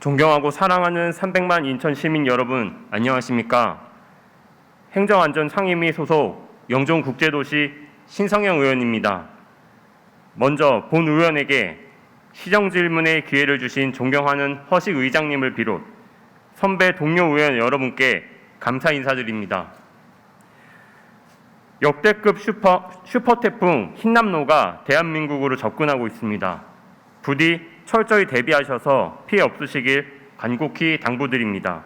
존경하고 사랑하는 300만 인천 시민 여러분, 안녕하십니까? 행정안전상임위 소속 영종국제도시 신성영 의원입니다. 먼저 본 의원에게 시정 질문의 기회를 주신 존경하는 허식 의장님을 비롯 선배 동료 의원 여러분께 감사 인사드립니다. 역대급 슈퍼 태풍 흰남노가 대한민국으로 접근하고 있습니다. 부디 철저히 대비하셔서 피해 없으시길 간곡히 당부드립니다.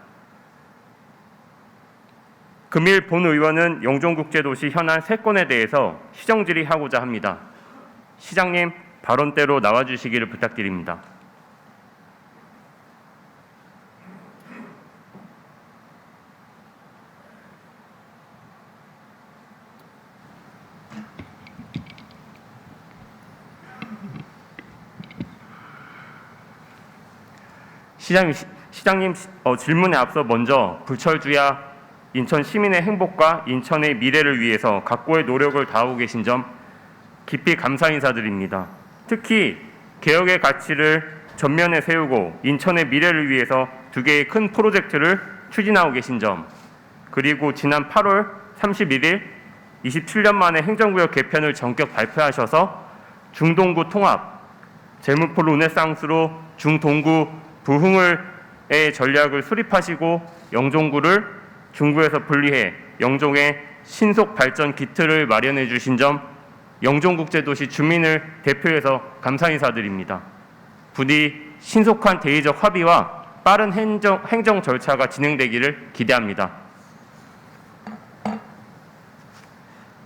금일 본 의원은 영종국제도시 현안 3건에 대해서 시정 질의하고자 합니다. 시장님, 발언대로 나와주시기를 부탁드립니다. 시장님 질문에 앞서 먼저 불철주야 인천 시민의 행복과 인천의 미래를 위해서 각고의 노력을 다하고 계신 점 깊이 감사 인사드립니다. 특히 개혁의 가치를 전면에 세우고 인천의 미래를 위해서 2개의 큰 프로젝트를 추진하고 계신 점, 그리고 지난 8월 31일 27년 만에 행정구역 개편을 전격 발표하셔서 중동구 통합, 제무포 르네상스로 중동구 부흥의 전략을 수립하시고 영종구를 중구에서 분리해 영종의 신속 발전 기틀을 마련해 주신 점 영종국제도시 주민을 대표해서 감사 인사드립니다. 부디 신속한 대의적 합의와 빠른 행정 절차가 진행되기를 기대합니다.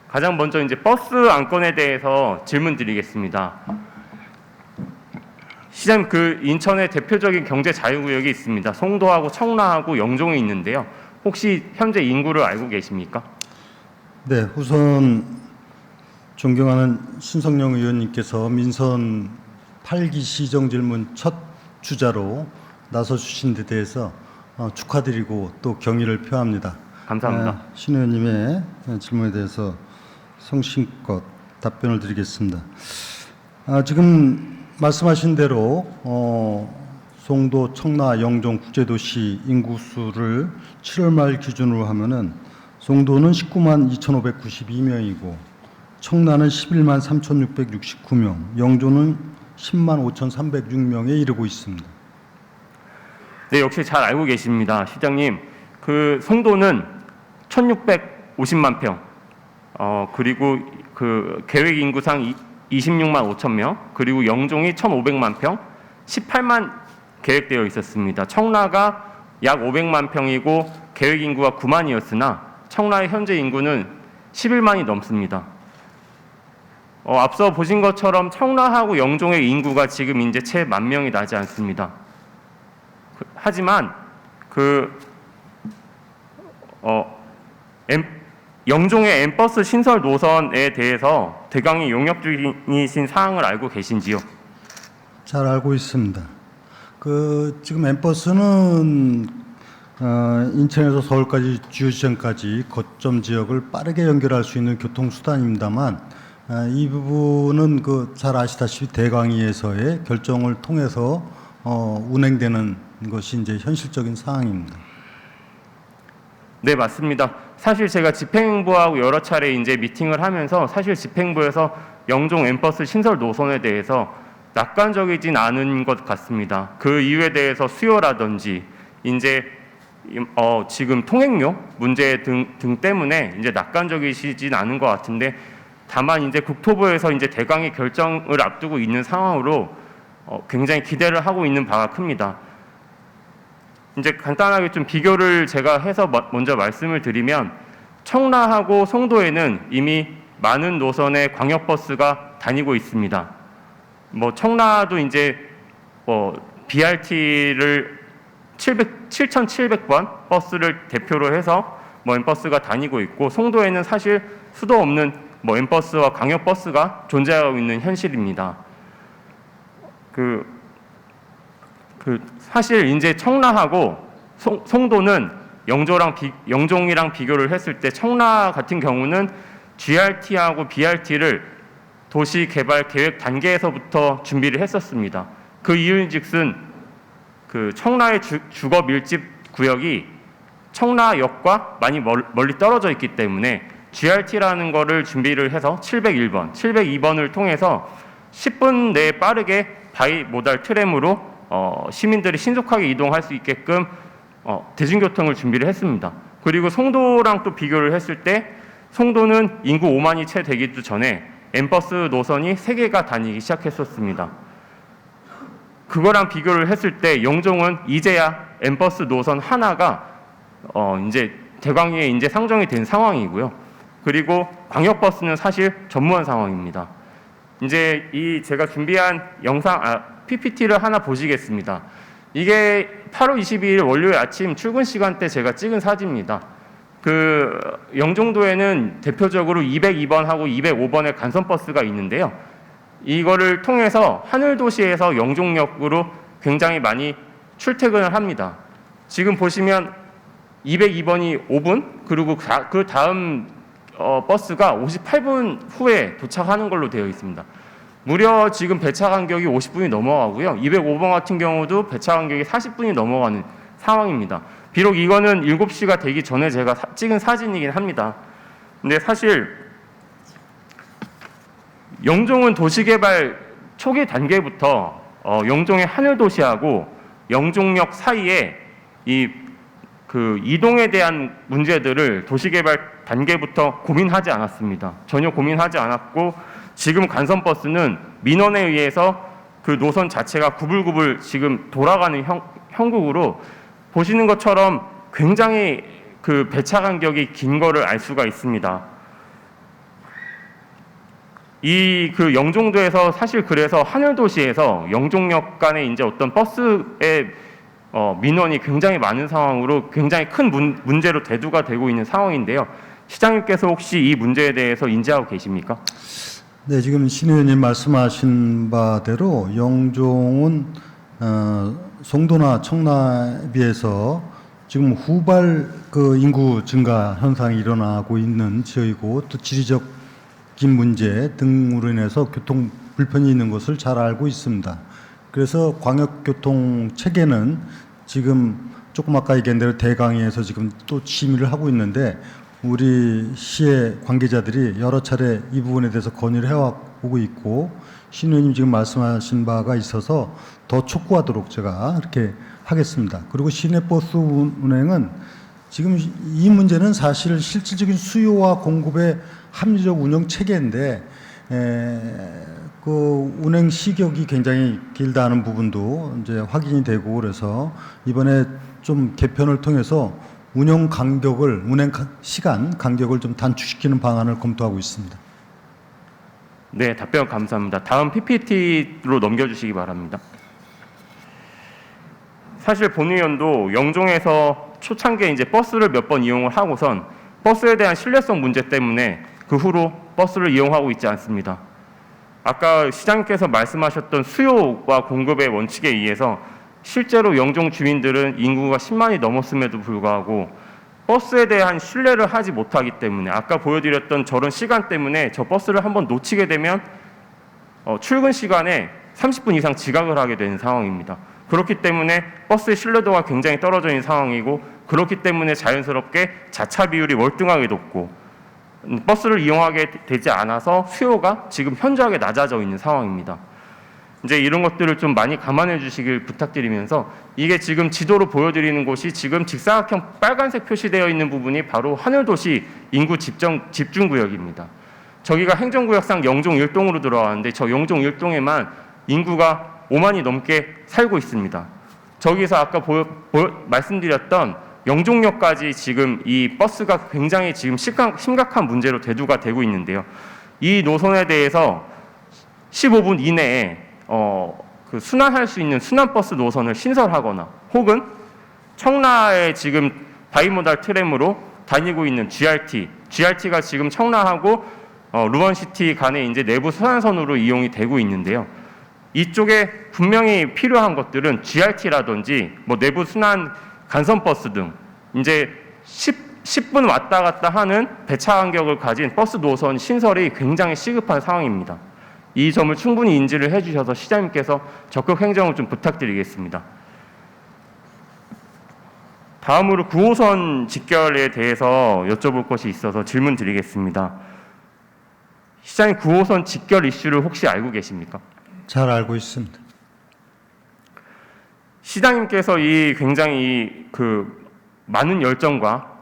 가장 먼저 이제 버스 안건에 대해서 질문 드리겠습니다. 시장님, 인천의 대표적인 경제 자유구역이 있습니다. 송도하고 청라하고 영종이 있는데요. 혹시 현재 인구를 알고 계십니까? 네, 우선 존경하는 신성영 의원님께서 민선 8기 시정 질문 첫 주자로 나서 주신 데 대해서 축하드리고 또 경의를 표합니다. 감사합니다. 신 의원님의 질문에 대해서 성심껏 답변을 드리겠습니다. 지금 말씀하신 대로 송도, 청라, 영종 국제도시 인구수를 7월 말 기준으로 하면은 송도는 19만 2,592명이고 청라는 11만 3,669명, 영종은 10만 5,306명에 이르고 있습니다. 네, 역시 잘 알고 계십니다. 시장님, 송도는 1,650만 평, 그리고 계획 인구상 26만 5천 명, 그리고 영종이 1,500만 평, 18만 계획되어 있었습니다. 청라가 약 500만 평이고 계획 인구가 9만이었으나 청라의 현재 인구는 11만이 넘습니다. 앞서 보신 것처럼 청라하고 영종의 인구가 지금 이제 채 10,000명이 나지 않습니다. 하지만 영종의 엠버스 신설 노선에 대해서 대강이 용역 중이신 사항을 알고 계신지요? 잘 알고 있습니다. 지금 엠버스는 인천에서 서울까지 주요지점까지 거점 지역을 빠르게 연결할 수 있는 교통수단입니다만 이 부분은 잘 아시다시피 대강위에서의 결정을 통해서 운행되는 것이 이제 현실적인 상황입니다. 네, 맞습니다. 사실 제가 집행부하고 여러 차례 이제 미팅을 하면서 사실 집행부에서 영종 엠버스 신설 노선에 대해서 낙관적이진 않은 것 같습니다. 그 이유에 대해서 수요라든지 이제 지금 통행료 문제 등 때문에 이제 낙관적이시진 않은 것 같은데, 다만 이제 국토부에서 이제 대강의 결정을 앞두고 있는 상황으로 굉장히 기대를 하고 있는 바가 큽니다. 이제 간단하게 좀 비교를 제가 해서 먼저 말씀을 드리면, 청라하고 송도에는 이미 많은 노선의 광역버스가 다니고 있습니다. 청라도 이제 BRT를 7,700번 버스를 대표로 해서 엠버스가 다니고 있고, 송도에는 사실 수도 없는 엠버스와 광역버스가 존재하고 있는 현실입니다. 사실 이제 청라하고 송도는 영종이랑 비교를 했을 때 청라 같은 경우는 GRT하고 BRT를 도시 개발 계획 단계에서부터 준비를 했었습니다. 그 이유인즉슨 그 청라의 주거 밀집 구역이 청라역과 많이 멀리 떨어져 있기 때문에 GRT라는 거를 준비를 해서 701번, 702번을 통해서 10분 내에 빠르게 바이모달 트램으로 시민들이 신속하게 이동할 수 있게끔 대중교통을 준비를 했습니다. 그리고 송도랑 또 비교를 했을 때 송도는 인구 5만이 채 되기도 전에 N버스 노선이 3개가 다니기 시작했었습니다. 그거랑 비교를 했을 때 영종은 이제야 N버스 노선 하나가 이제 대광위에 이제 상정이 된 상황이고요. 그리고 광역버스는 사실 전무한 상황입니다. 이제 이 제가 준비한 PPT를 하나 보시겠습니다. 이게 8월 22일 월요일 아침 출근 시간대 제가 찍은 사진입니다. 그 영종도에는 대표적으로 202번하고 205번의 간선버스가 있는데요. 이거를 통해서 하늘도시에서 영종역으로 굉장히 많이 출퇴근을 합니다. 지금 보시면 202번이 5분, 그리고 그 다음 버스가 58분 후에 도착하는 걸로 되어 있습니다. 무려 지금 배차 간격이 50분이 넘어가고요. 205번 같은 경우도 배차 간격이 40분이 넘어가는 상황입니다. 비록 이거는 7시가 되기 전에 제가 찍은 사진이긴 합니다. 근데 사실 영종은 도시개발 초기 단계부터 영종의 하늘도시하고 영종역 사이에 그 이동에 대한 문제들을 도시개발 단계부터 고민하지 않았습니다. 전혀 고민하지 않았고 지금 간선버스는 민원에 의해서 그 노선 자체가 구불구불 지금 돌아가는 형국으로 보시는 것처럼 굉장히 그 배차 간격이 긴 거를 알 수가 있습니다. 그 영종도에서 사실 그래서 하늘도시에서 영종역 간에 이제 어떤 버스의 민원이 굉장히 많은 상황으로 굉장히 큰 문제로 대두가 되고 있는 상황인데요. 시장님께서 혹시 이 문제에 대해서 인지하고 계십니까? 네, 지금 신 의원님 말씀하신 바대로 영종은 송도나 청라에 비해서 지금 후발 그 인구 증가 현상이 일어나고 있는 지역이고 또 지리적인 문제 등으로 인해서 교통 불편이 있는 것을 잘 알고 있습니다. 그래서 광역교통 체계는 지금 조금 아까 얘기한 대로 대강위에서 지금 또 심의를 하고 있는데 우리 시의 관계자들이 여러 차례 이 부분에 대해서 건의를 해오고 있고 신 의원님 지금 말씀하신 바가 있어서 더 촉구하도록 제가 이렇게 하겠습니다. 그리고 시내버스 운행은 지금 이 문제는 사실 실질적인 수요와 공급의 합리적 운영 체계인데 그 운행 시격이 굉장히 길다는 부분도 이제 확인이 되고 그래서 이번에 좀 개편을 통해서 운영 시간 간격을 좀 단축시키는 방안을 검토하고 있습니다. 네, 답변 감사합니다. 다음 PPT로 넘겨주시기 바랍니다. 사실 본 의원도 영종에서 초창기에 이제 버스를 몇 번 이용을 하고선 버스에 대한 신뢰성 문제 때문에 그 후로 버스를 이용하고 있지 않습니다. 아까 시장님께서 말씀하셨던 수요와 공급의 원칙에 의해서 실제로 영종 주민들은 인구가 10만이 넘었음에도 불구하고 버스에 대한 신뢰를 하지 못하기 때문에 아까 보여드렸던 저런 시간 때문에 저 버스를 한번 놓치게 되면 출근 시간에 30분 이상 지각을 하게 되는 상황입니다. 그렇기 때문에 버스의 신뢰도가 굉장히 떨어져 있는 상황이고 그렇기 때문에 자연스럽게 자차 비율이 월등하게 높고 버스를 이용하게 되지 않아서 수요가 지금 현저하게 낮아져 있는 상황입니다. 이제 이런 것들을 좀 많이 감안해 주시길 부탁드리면서 이게 지금 지도로 보여드리는 곳이 지금 직사각형 빨간색 표시되어 있는 부분이 바로 하늘도시 인구 집중구역입니다. 저기가 행정구역상 영종 1동으로 들어가는데 저 영종 1동에만 인구가 5만이 넘게 살고 있습니다. 저기서 아까 말씀드렸던 영종역까지 지금 이 버스가 굉장히 지금 심각한 문제로 대두가 되고 있는데요. 이 노선에 대해서 15분 이내에 그 순환할 수 있는 순환버스 노선을 신설하거나 혹은 청라에 지금 바이모달 트램으로 다니고 있는 GRT가 지금 청라하고 루먼시티 간에 이제 내부 순환선으로 이용이 되고 있는데요. 이쪽에 분명히 필요한 것들은 GRT라든지 뭐 내부 순환 간선버스 등 이제 10분 왔다 갔다 하는 배차 간격을 가진 버스 노선 신설이 굉장히 시급한 상황입니다. 이 점을 충분히 인지를 해주셔서 시장님께서 적극 행정을 좀 부탁드리겠습니다. 다음으로 9호선 직결에 대해서 여쭤볼 것이 있어서 질문 드리겠습니다. 시장님 9호선 직결 이슈를 혹시 알고 계십니까? 잘 알고 있습니다. 시장님께서 이 굉장히 그 많은 열정과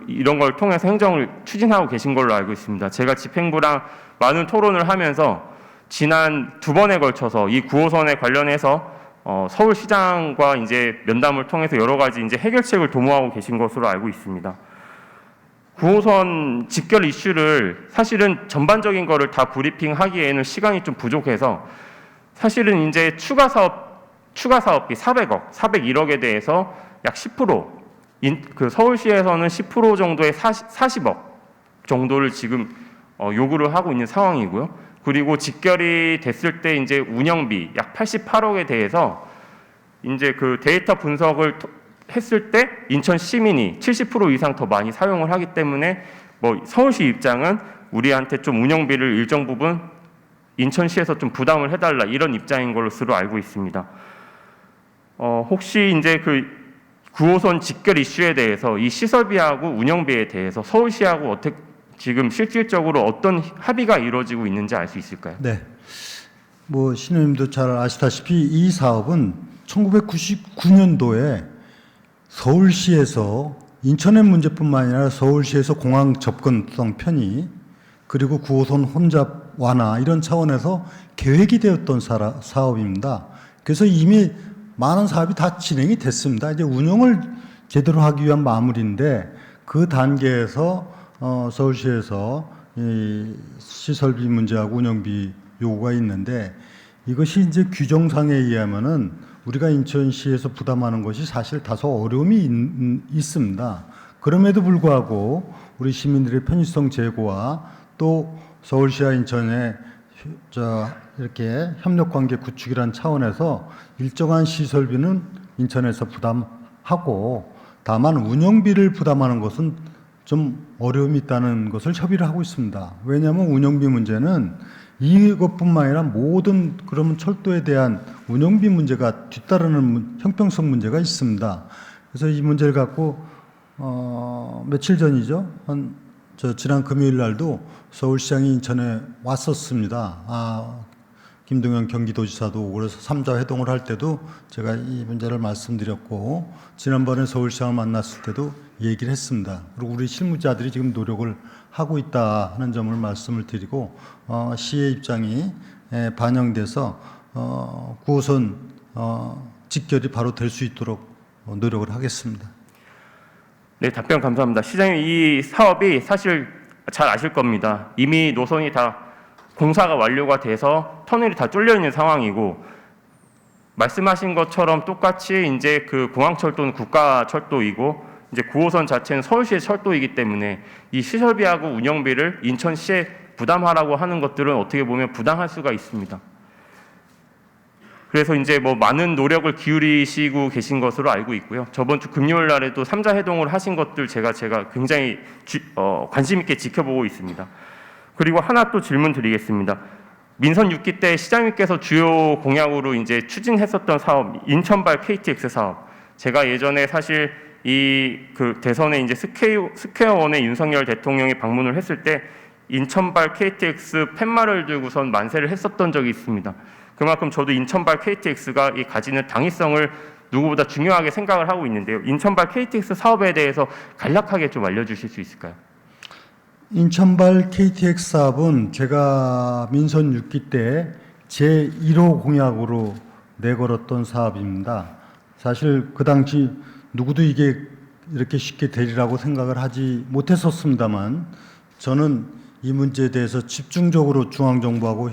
이런 걸 통해서 행정을 추진하고 계신 걸로 알고 있습니다. 제가 집행부랑 많은 토론을 하면서 지난 2번에 걸쳐서 이 9호선에 관련해서 서울시장과 이제 면담을 통해서 여러 가지 이제 해결책을 도모하고 계신 것으로 알고 있습니다. 9호선 직결 이슈를 사실은 전반적인 거를 다 브리핑하기에는 시간이 좀 부족해서 사실은 이제 추가 사업비 401억에 대해서 약 10%, 서울시에서는 10% 정도의 40억 정도를 지금 요구를 하고 있는 상황이고요. 그리고 직결이 됐을 때 이제 운영비 약 88억에 대해서 이제 그 데이터 분석을 했을 때 인천 시민이 70% 이상 더 많이 사용을 하기 때문에 뭐 서울시 입장은 우리한테 좀 운영비를 일정 부분 인천시에서 좀 부담을 해달라 이런 입장인 걸로 알고 있습니다. 혹시 이제 그 9호선 직결 이슈에 대해서 이 시설비하고 운영비에 대해서 서울시하고 어떻게 지금 실질적으로 어떤 합의가 이루어지고 있는지 알 수 있을까요? 네. 뭐 신우님도 잘 아시다시피 이 사업은 1999년도에 서울시에서 인천의 문제뿐만 아니라 서울시에서 공항 접근성 편의 그리고 9호선 혼잡 완화 이런 차원에서 계획이 되었던 사업입니다. 그래서 이미 많은 사업이 다 진행이 됐습니다. 이제 운영을 제대로 하기 위한 마무리인데 그 단계에서 서울시에서 이 시설비 문제하고 운영비 요구가 있는데 이것이 이제 규정상에 의하면은 우리가 인천시에서 부담하는 것이 사실 다소 어려움이 있습니다. 그럼에도 불구하고 우리 시민들의 편의성 제고와 또 서울시와 인천의 이렇게 협력 관계 구축이라는 차원에서 일정한 시설비는 인천에서 부담하고 다만 운영비를 부담하는 것은 좀 어려움이 있다는 것을 협의를 하고 있습니다. 왜냐하면 운영비 문제는 이것뿐만 아니라 모든 그러면 철도에 대한 운영비 문제가 뒤따르는 형평성 문제가 있습니다. 그래서 이 문제를 갖고 며칠 전이죠. 지난 금요일 날도 서울시장이 인천에 왔었습니다. 김동연 경기도지사도 오고 그래서 3자 회동을 할 때도 제가 이 문제를 말씀드렸고 지난번에 서울시장을 만났을 때도 얘기를 했습니다. 그리고 우리 실무자들이 지금 노력을 하고 있다 하는 점을 말씀을 드리고 시의 입장이 반영돼서 9호선 직결이 바로 될 수 있도록 노력을 하겠습니다. 네, 답변 감사합니다. 시장님, 이 사업이 사실 잘 아실 겁니다. 이미 노선이 다 공사가 완료가 돼서 터널이 다 뚫려 있는 상황이고 말씀하신 것처럼 똑같이 이제 그 공항철도는 국가철도이고 이제 9호선 자체는 서울시의 철도이기 때문에 이 시설비하고 운영비를 인천시에 부담하라고 하는 것들은 어떻게 보면 부당할 수가 있습니다. 그래서 이제 뭐 많은 노력을 기울이시고 계신 것으로 알고 있고요. 저번 주 금요일 날에도 3자 회동을 하신 것들 제가 굉장히 관심 있게 지켜보고 있습니다. 그리고 하나 또 질문 드리겠습니다. 민선 6기 때 시장님께서 주요 공약으로 이제 추진했었던 사업, 인천발 KTX 사업. 제가 예전에 사실 그 대선에 이제 스퀘어원에 윤석열 대통령이 방문을 했을 때 인천발 KTX 팻말을 들고선 만세를 했었던 적이 있습니다. 그만큼 저도 인천발 KTX가 가지는 당위성을 누구보다 중요하게 생각을 하고 있는데요. 인천발 KTX 사업에 대해서 간략하게 좀 알려주실 수 있을까요? 인천발 KTX 사업은 제가 민선 6기 때 제1호 공약으로 내걸었던 사업입니다. 사실 그 당시 누구도 이게 이렇게 쉽게 되리라고 생각을 하지 못했었습니다만 저는 이 문제에 대해서 집중적으로 중앙정부하고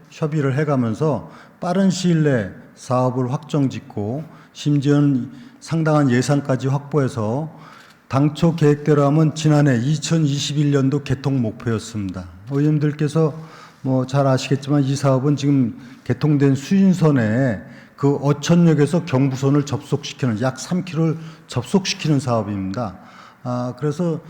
협의를 해가면서 빠른 시일 내 사업을 확정짓고 심지어는 상당한 예산까지 확보해서 당초 계획대로 하면 지난해 2021년도 개통 목표였습니다. 의원님들께서 뭐 잘 아시겠지만 이 사업은 지금 개통된 수인선에 그 어천역에서 경부선을 접속시키는 약 3km를 접속시키는 사업입니다. 그래서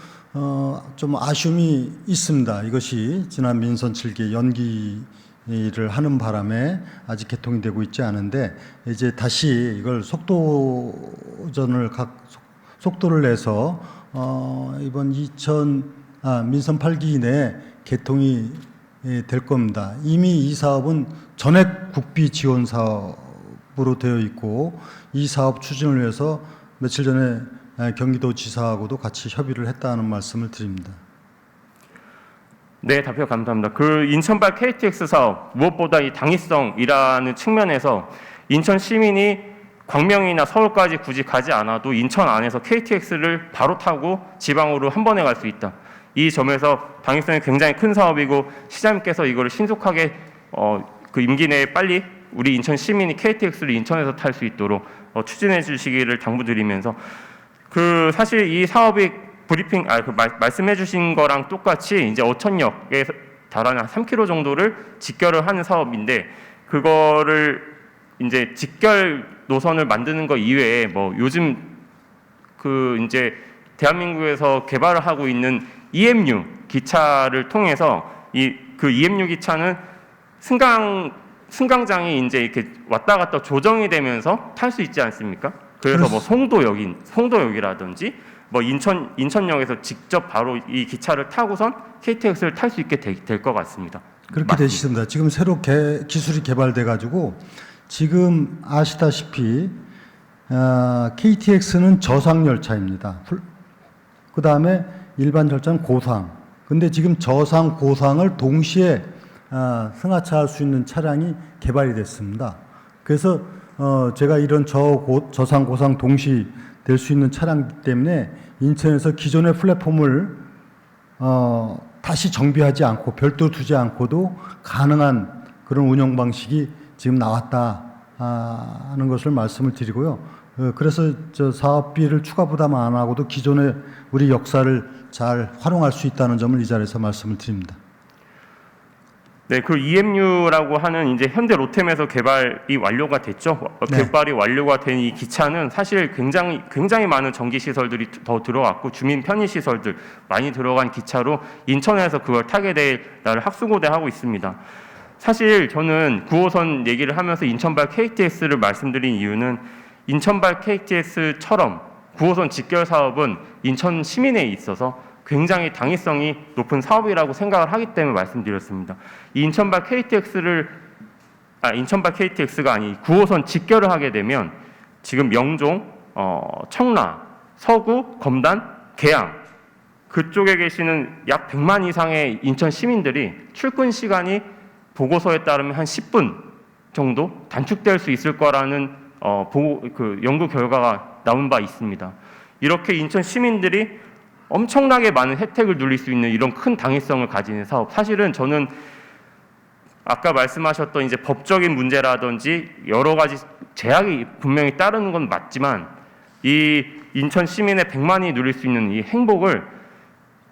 좀 아쉬움이 있습니다. 이것이 지난 민선 7기 연기를 하는 바람에 아직 개통이 되고 있지 않은데 이제 다시 이걸 속도전을 속도를 내서 이번 민선 8기 내에 개통이 될 겁니다. 이미 이 사업은 전액 국비 지원 사업으로 되어 있고 이 사업 추진을 위해서 며칠 전에 경기도지사하고도 같이 협의를 했다는 말씀을 드립니다. 네, 답변 감사합니다. 그 인천발 KTX 사업 무엇보다 이 당위성이라는 측면에서 인천 시민이 광명이나 서울까지 굳이 가지 않아도 인천 안에서 KTX를 바로 타고 지방으로 한 번에 갈 수 있다. 이 점에서 당위성이 굉장히 큰 사업이고 시장님께서 이거를 신속하게 그 임기 내에 빨리 우리 인천 시민이 KTX를 인천에서 탈 수 있도록 추진해 주시기를 당부드리면서 그 사실 이 사업이 브리핑 말씀해 주신 거랑 똑같이 이제 어천역에 달하는 한 3km 정도를 직결을 하는 사업인데 그거를 이제 직결 노선을 만드는 거 이외에 뭐 요즘 그 이제 대한민국에서 개발을 하고 있는 EMU 기차를 통해서 그 EMU 기차는 승강장이 이제 이렇게 왔다 갔다 조정이 되면서 탈 수 있지 않습니까? 그래서 뭐 송도역이라든지 뭐 인천역에서 직접 바로 이 기차를 타고선 KTX를 탈 수 있게 될 것 같습니다. 그렇게 되시습니다. 지금 새로 기술이 개발돼 가지고 지금 아시다시피 KTX는 저상 열차입니다. 그 다음에 일반 열차는 고상. 근데 지금 저상, 고상을 동시에 승하차할 수 있는 차량이 개발이 됐습니다. 그래서 제가 이런 저상, 고상 동시 될 수 있는 차량 때문에 인천에서 기존의 플랫폼을 다시 정비하지 않고 별도로 두지 않고도 가능한 그런 운영 방식이 지금 나왔다 하는 것을 말씀을 드리고요. 그래서 저 사업비를 추가 부담 안 하고도 기존의 우리 역사를 잘 활용할 수 있다는 점을 이 자리에서 말씀을 드립니다. 네, 그 EMU라고 하는 이제 현대 로템에서 개발이 완료가 됐죠. 네. 개발이 완료가 된 이 기차는 사실 굉장히 많은 전기 시설들이 더 들어왔고 주민 편의 시설들 많이 들어간 기차로 인천에서 그걸 타게 될 날을 학수고대하고 있습니다. 사실 저는 9호선 얘기를 하면서 인천발 KTX를 말씀드린 이유는 인천발 KTX처럼 9호선 직결 사업은 인천 시민에 있어서 굉장히 당위성이 높은 사업이라고 생각을 하기 때문에 말씀드렸습니다. 이 인천발 KTX가 아닌 9호선 직결을 하게 되면 지금 영종, 청라, 서구, 검단, 계양 그쪽에 계시는 약 100만 이상의 인천 시민들이 출근 시간이 보고서에 따르면 한 10분 정도 단축될 수 있을 거라는 연구 결과가 나온 바 있습니다. 이렇게 인천 시민들이 엄청나게 많은 혜택을 누릴 수 있는 이런 큰 당위성을 가지는 사업. 사실은 저는 아까 말씀하셨던 이제 법적인 문제라든지 여러 가지 제약이 분명히 따르는 건 맞지만 이 인천 시민의 100만이 누릴 수 있는 이 행복을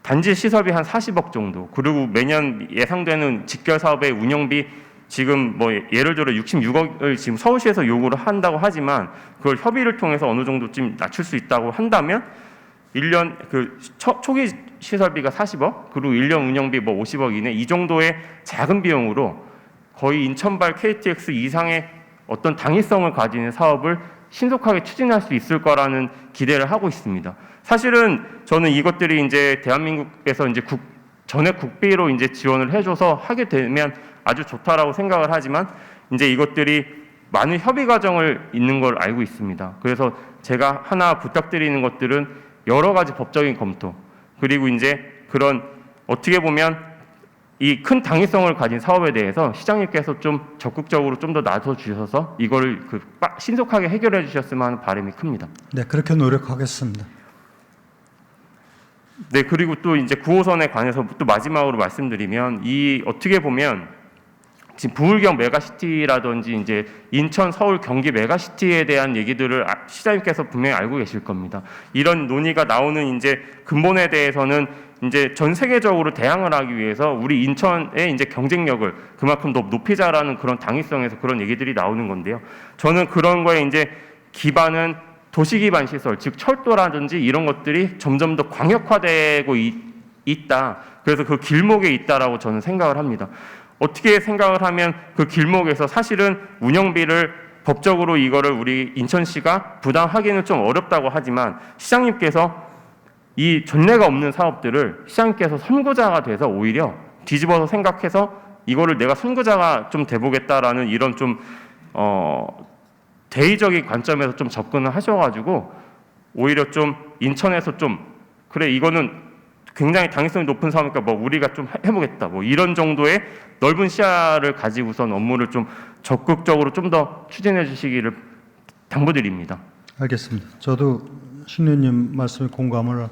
단지 시설비 한 40억 정도 그리고 매년 예상되는 직결 사업의 운영비 지금 뭐 예를 들어 66억을 지금 서울시에서 요구를 한다고 하지만 그걸 협의를 통해서 어느 정도 좀 낮출 수 있다고 한다면 1년 초기 시설비가 40억 그리고 1년 운영비 뭐 50억 이내 이 정도의 작은 비용으로 거의 인천발 KTX 이상의 어떤 당위성을 가지는 사업을 신속하게 추진할 수 있을 거라는 기대를 하고 있습니다. 사실은 저는 이것들이 이제 대한민국에서 이제 전액 국비로 이제 지원을 해줘서 하게 되면 아주 좋다라고 생각을 하지만 이제 이것들이 많은 협의 과정을 있는 걸 알고 있습니다. 그래서 제가 하나 부탁드리는 것들은 여러 가지 법적인 검토 그리고 이제 그런 어떻게 보면 이 큰 당위성을 가진 사업에 대해서 시장님께서 좀 적극적으로 좀 더 나서 주셔서 이거를 신속하게 해결해 주셨으면 하는 바람이 큽니다. 네, 그렇게 노력하겠습니다. 네, 그리고 또 이제 9호선에 관해서 또 마지막으로 말씀드리면 이 어떻게 보면 지금 부울경 메가시티라든지 이제 인천, 서울, 경기 메가시티에 대한 얘기들을 시장님께서 분명히 알고 계실 겁니다. 이런 논의가 나오는 이제 근본에 대해서는 이제 전 세계적으로 대항을 하기 위해서 우리 인천의 이제 경쟁력을 그만큼 더 높이자라는 그런 당위성에서 그런 얘기들이 나오는 건데요. 저는 그런 거에 이제 기반은 도시 기반 시설, 즉 철도라든지 이런 것들이 점점 더 광역화되고 있다. 그래서 그 길목에 있다라고 저는 생각을 합니다. 어떻게 생각을 하면 그 길목에서 사실은 운영비를 법적으로 이거를 우리 인천시가 부담하기는 좀 어렵다고 하지만 시장님께서 이 전례가 없는 사업들을 시장님께서 선구자가 돼서 오히려 뒤집어서 생각해서 이거를 내가 선구자가 좀 돼보겠다라는 이런 좀 대의적인 관점에서 좀 접근을 하셔가지고 오히려 좀 인천에서 좀 그래 이거는 굉장히 당위성이 높은 사업이니까 뭐 우리가 좀 해보겠다 뭐 이런 정도의 넓은 시야를 가지고선 업무를 좀 적극적으로 좀 더 추진해 주시기를 당부드립니다. 알겠습니다. 저도 신 의원님 말씀에 공감을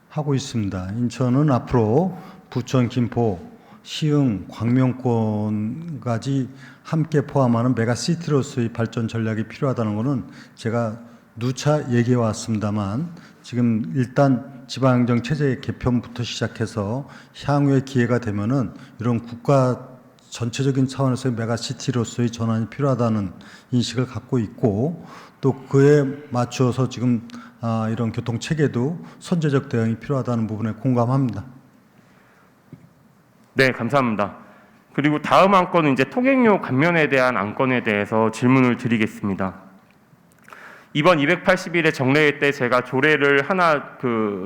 하고 있습니다. 인천은 앞으로 부천, 김포, 시흥, 광명권까지 함께 포함하는 메가시티로서의 발전 전략이 필요하다는 것은 제가 누차 얘기해 왔습니다만 지금 일단 지방행정 체제 개편부터 시작해서 향후에 기회가 되면은 이런 국가 전체적인 차원에서의 메가시티로서의 전환이 필요하다는 인식을 갖고 있고 또 그에 맞추어서 지금 이런 교통 체계도 선제적 대응이 필요하다는 부분에 공감합니다. 네, 감사합니다. 그리고 다음 안건은 이제 통행료 감면에 대한 안건에 대해서 질문을 드리겠습니다. 이번 280일의 정례회 때 제가 조례를 하나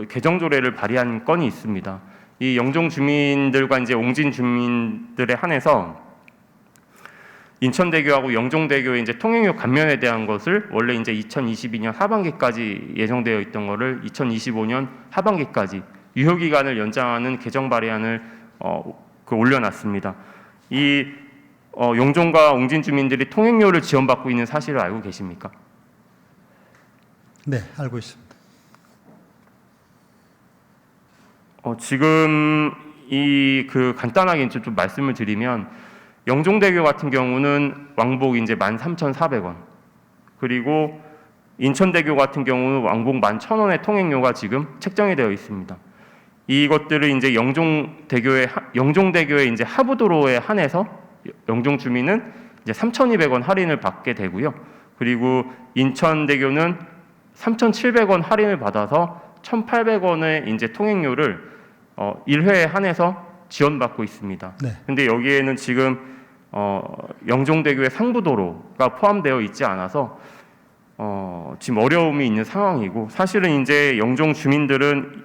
개정 조례를 발의한 건이 있습니다. 이 영종 주민들과 이제 옹진 주민들에 한해서 인천대교하고 영종대교의 이제 통행료 감면에 대한 것을 원래 이제 2022년 하반기까지 예정되어 있던 것을 2025년 하반기까지 유효 기간을 연장하는 개정 발의안을 올려놨습니다. 이 영종과 옹진 주민들이 통행료를 지원받고 있는 사실을 알고 계십니까? 네, 알고 있습니다. 지금 간단하게 이제 좀 말씀을 드리면 영종대교 같은 경우는 왕복 이제 13,400원 그리고 인천대교 같은 경우는 왕복 11,000원의 통행료가 지금 책정이 되어 있습니다. 이것들을 이제 영종대교의 이제 하부도로에 한해서 영종 주민은 이제 3,200원 할인을 받게 되고요. 그리고 인천대교는 3,700원 할인을 받아서 1,800원의 이제 통행료를 1회에 한해서 지원받고 있습니다. 네. 근데 여기에는 지금 영종대교의 상부도로가 포함되어 있지 않아서 지금 어려움이 있는 상황이고 사실은 이제 영종 주민들은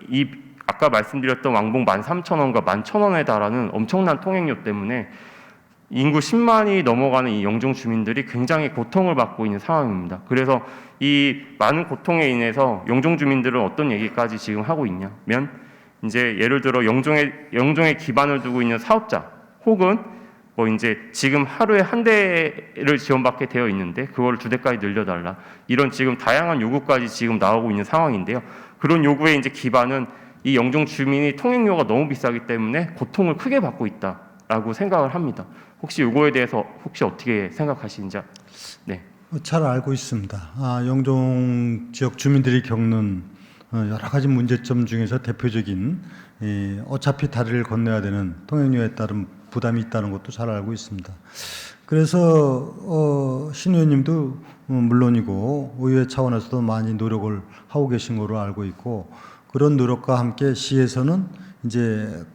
아까 말씀드렸던 왕복 13,000원과 11,000원에 달하는 엄청난 통행료 때문에 인구 10만이 넘어가는 이 영종 주민들이 굉장히 고통을 받고 있는 상황입니다. 그래서 이 많은 고통에 인해서 영종 주민들은 어떤 얘기까지 지금 하고 있냐면 이제 예를 들어 영종에 기반을 두고 있는 사업자 혹은 뭐 이제 지금 하루에 한 대를 지원받게 되어 있는데 그걸 2대까지 늘려달라 이런 지금 다양한 요구까지 지금 나오고 있는 상황인데요. 그런 요구에 이제 기반은 이 영종 주민이 통행료가 너무 비싸기 때문에 고통을 크게 받고 있다라고 생각을 합니다. 혹시 이거에 대해서 혹시 어떻게 생각하시는지? 네. 잘 알고 있습니다. 영종 지역 주민들이 겪는 여러 가지 문제점 중에서 대표적인 어차피 다리를 건너야 되는 통행료에 따른 부담이 있다는 것도 잘 알고 있습니다. 그래서 신 의원님도 물론이고 의회 차원에서도 많이 노력을 하고 계신 거로 알고 있고 그런 노력과 함께 시에서는 이제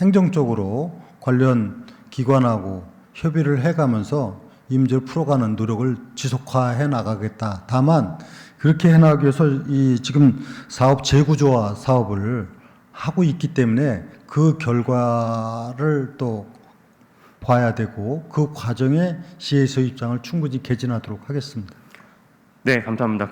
행정적으로 관련 기관하고 협의를 해가면서 이 문제를 풀어가는 노력을 지속화해 나가겠다. 다만 그렇게 해나가기 위해서 이 지금 사업 재구조화 사업을 하고 있기 때문에 그 결과를 또 봐야 되고 그 과정에 시에서의 입장을 충분히 개진하도록 하겠습니다. 네, 감사합니다.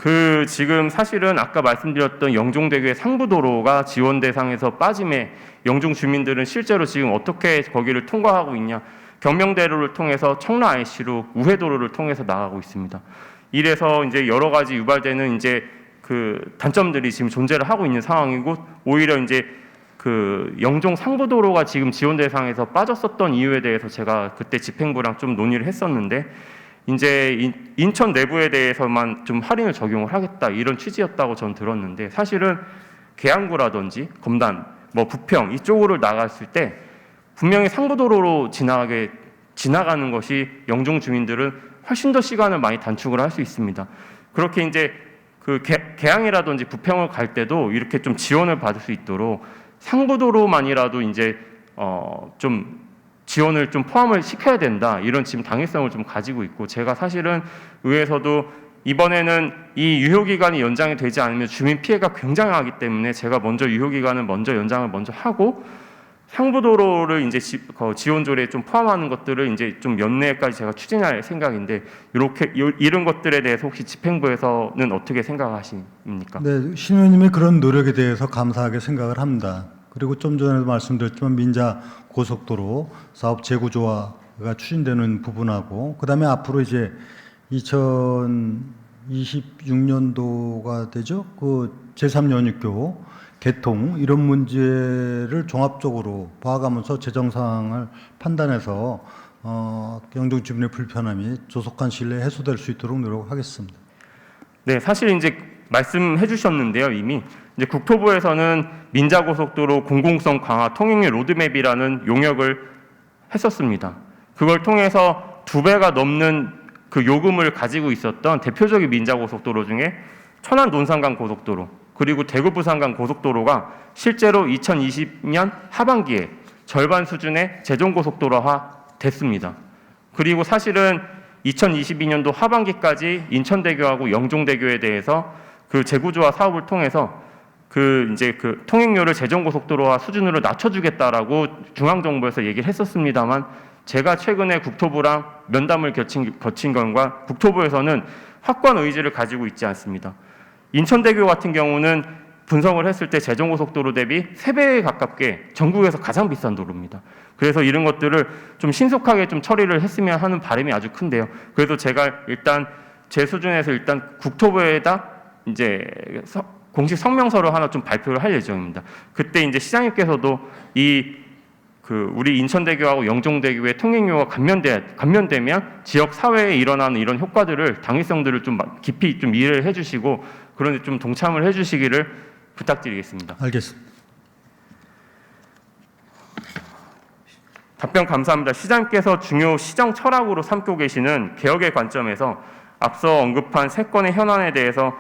지금 사실은 아까 말씀드렸던 영종대교의 상부도로가 지원 대상에서 빠짐에 영종 주민들은 실제로 지금 어떻게 거기를 통과하고 있냐. 경명대로를 통해서 청라 IC로 우회도로를 통해서 나가고 있습니다. 이래서 이제 여러 가지 유발되는 이제 단점들이 지금 존재를 하고 있는 상황이고 오히려 이제 영종 상부도로가 지금 지원 대상에서 빠졌었던 이유에 대해서 제가 그때 집행부랑 좀 논의를 했었는데 이제 인천 내부에 대해서만 좀 할인을 적용을 하겠다 이런 취지였다고 전 들었는데 사실은 계양구라든지 검단, 뭐 부평 이쪽으로 나갔을 때 분명히 상부도로로 지나가는 것이 영종 주민들은 훨씬 더 시간을 많이 단축을 할 수 있습니다. 그렇게 이제 계양이라든지 부평을 갈 때도 이렇게 좀 지원을 받을 수 있도록 상부도로만이라도 이제 좀 지원을 좀 포함을 시켜야 된다, 이런 지금 당위성을 좀 가지고 있고, 제가 사실은 의회에서도 이번에는 이 유효기간이 연장이 되지 않으면 주민 피해가 굉장하기 때문에 제가 먼저 유효기간을 먼저 연장을 먼저 하고 상부도로를 이제 지원조례에 좀 포함하는 것들을 이제 좀 연내까지 제가 추진할 생각인데, 이렇게 이런 것들에 대해서 혹시 집행부에서는 어떻게 생각하십니까? 네, 신 의원님의 그런 노력에 대해서 감사하게 생각을 합니다. 그리고 좀 전에도 말씀드렸지만 민자 고속도로 사업 재구조화가 추진되는 부분하고, 그다음에 앞으로 이제 2026년도가 되죠. 그 제3연육교 개통 이런 문제를 종합적으로 봐가면서 재정 상황을 판단해서 영종 주민의 불편함이 조속한 시일 내에 해소될 수 있도록 노력하겠습니다. 네, 사실 이제 말씀해 주셨는데요. 이미 이제 국토부에서는 민자고속도로 공공성 강화 통행료 로드맵이라는 용역을 했었습니다. 그걸 통해서 2배가 넘는 그 요금을 가지고 있었던 대표적인 민자고속도로 중에 천안 논산간 고속도로, 그리고 대구 부산간 고속도로가 실제로 2020년 하반기에 절반 수준의 제정고속도로화 됐습니다. 그리고 사실은 2022년도 하반기까지 인천대교하고 영종대교에 대해서 그 재구조화 사업을 통해서 그 통행료를 제정고속도로화 수준으로 낮춰주겠다라고 중앙정부에서 얘기를 했었습니다만, 제가 최근에 국토부랑 면담을 거친 건과 국토부에서는 확고한 의지를 가지고 있지 않습니다. 인천대교 같은 경우는 분석을 했을 때 제정고속도로 대비 3배에 가깝게 전국에서 가장 비싼 도로입니다. 그래서 이런 것들을 좀 신속하게 좀 처리를 했으면 하는 바람이 아주 큰데요. 그래서 제가 일단 제 수준에서 일단 국토부에다 이제 공식 성명서를 하나 좀 발표를 할 예정입니다. 그때 이제 시장님께서도 우리 인천대교하고 영종대교의 통행료가 감면되면 지역 사회에 일어나는 이런 효과들을, 당위성들을 좀 깊이 좀 이해를 해주시고, 그런데 좀 동참을 해주시기를 부탁드리겠습니다. 알겠습니다. 답변 감사합니다. 시장님께서 중요 시정 철학으로 삼고 계시는 개혁의 관점에서 앞서 언급한 3건의 현안에 대해서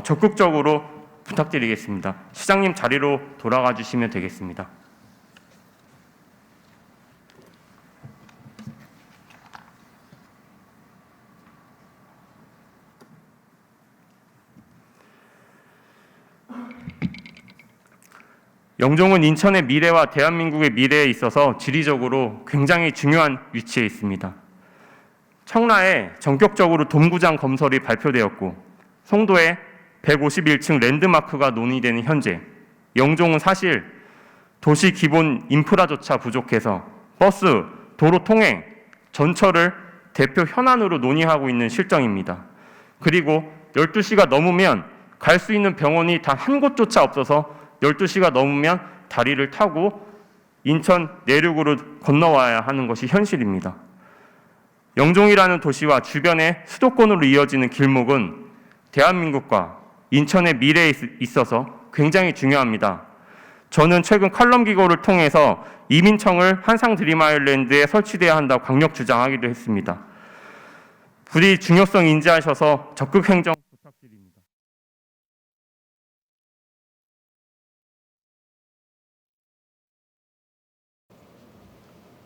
적극적으로 부탁드리겠습니다. 시장님 자리로 돌아가 주시면 되겠습니다. 영종은 인천의 미래와 대한민국의 미래에 있어서 지리적으로 굉장히 중요한 위치에 있습니다. 청라에 전격적으로 돔구장 건설이 발표되었고, 송도에 151층 랜드마크가 논의되는 현재, 영종은 사실 도시 기본 인프라조차 부족해서 버스, 도로 통행, 전철을 대표 현안으로 논의하고 있는 실정입니다. 그리고 12시가 넘으면 갈 수 있는 병원이 단 한 곳조차 없어서 12시가 넘으면 다리를 타고 인천 내륙으로 건너와야 하는 것이 현실입니다. 영종이라는 도시와 주변의 수도권으로 이어지는 길목은 대한민국과 인천의 미래에 있어서 굉장히 중요합니다. 저는 최근 칼럼 기고를 통해서 이민청을 한상 드림아일랜드에 설치돼야 한다고 강력 주장하기도 했습니다. 부디 중요성 인지하셔서 적극 행정